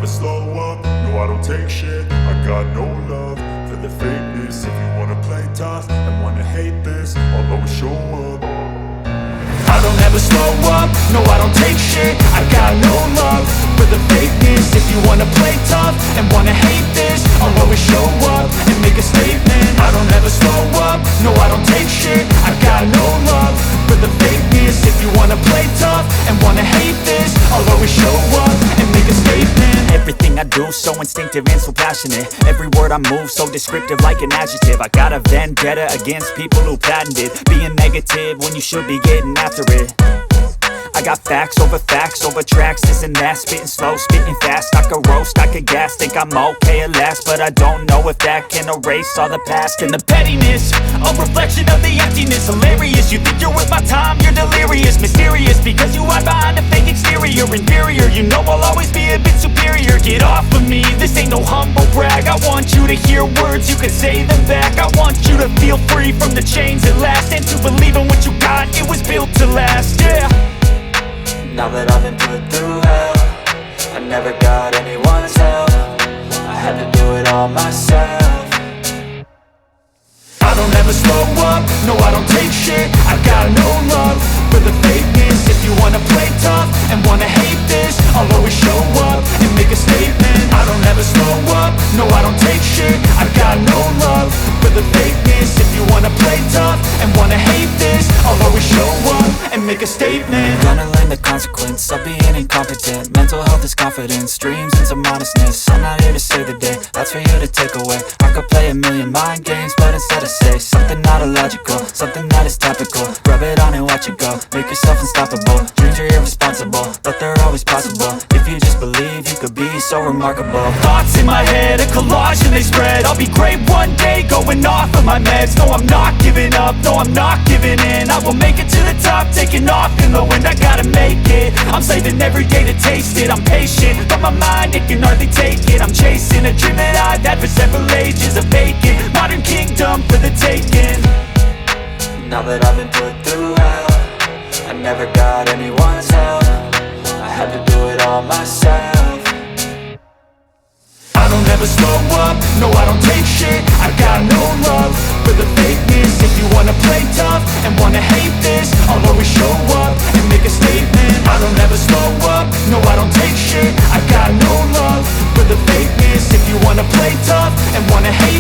slow up, no I don't take shit. I got no love for the fakeness. If you wanna play tough and wanna hate this, I'll always show up. I don't ever slow up, no I don't take shit. I got no love for the fakeness. If you wanna play tough and wanna hate this, I'll always show up and make a statement. I don't ever slow up, no I don't take shit. I got no love for the fakeness. If you wanna play tough and wanna hate this, I'll always show up and make a statement. Everything I do so instinctive and so passionate. Every word I move so descriptive like an adjective. I got a vendetta against people who patented being negative when you should be getting after it. I got facts over tracks, this and that. Spitting slow, spitting fast, I could roast, I could gas. Think I'm okay at last, but I don't know if that can erase all the past. And the pettiness, a reflection of the emptiness. Hilarious, you think you're worth my time, you're delirious. Mysterious, because you hide behind a fake exterior. Inferior, you know I'll always be a bit superior. Get off of me, this ain't no humble brag. I want you to hear words, you can say them back. I want you to feel free from the chains at last, and to believe in what you got, it was built to last, yeah. Now that I've been put through hell, I never got anyone's help. I had to do it all myself. I don't ever slow up, no I don't take shit. I got no love for the fakeness. If you wanna play tough and wanna hate this, I'll always show up and make a statement. I don't ever slow up, no I don't take shit. I got no love for the fakeness. If you wanna play tough and wanna hate this, I'll always show up and make a statement. Gonna learn the consequence of being incompetent. Mental health is confidence, dreams and some modestness. I'm not here to save the day, that's for you to take away. I could play a million mind games, but instead I say something not illogical, something that is topical. Rub it on and watch it go, make yourself unstoppable. Dreams are irresponsible, but they're always possible. If you just believe, you could be so remarkable. Thoughts in my head, a collage and they spread. I'll be great one day, going off of my meds. No, I'm not giving up, no, I'm not giving in. I will make it to the top, taking off in the wind. I gotta make it, I'm saving every day to taste it. I'm patient, but my mind, it can hardly take it. I'm chasing a dream that I've had for several ages. A vacant, modern kingdom for the taking. Now that I've been put through hell, I never got anyone's help. I had to do it all myself. I don't ever slow up, no I don't take shit. I got no love for the fakeness. If you wanna play tough and wanna hate this, I'll always show up and make a statement. I don't ever slow up, no I don't take shit. I got no love for the fakeness. If you wanna play tough and wanna hate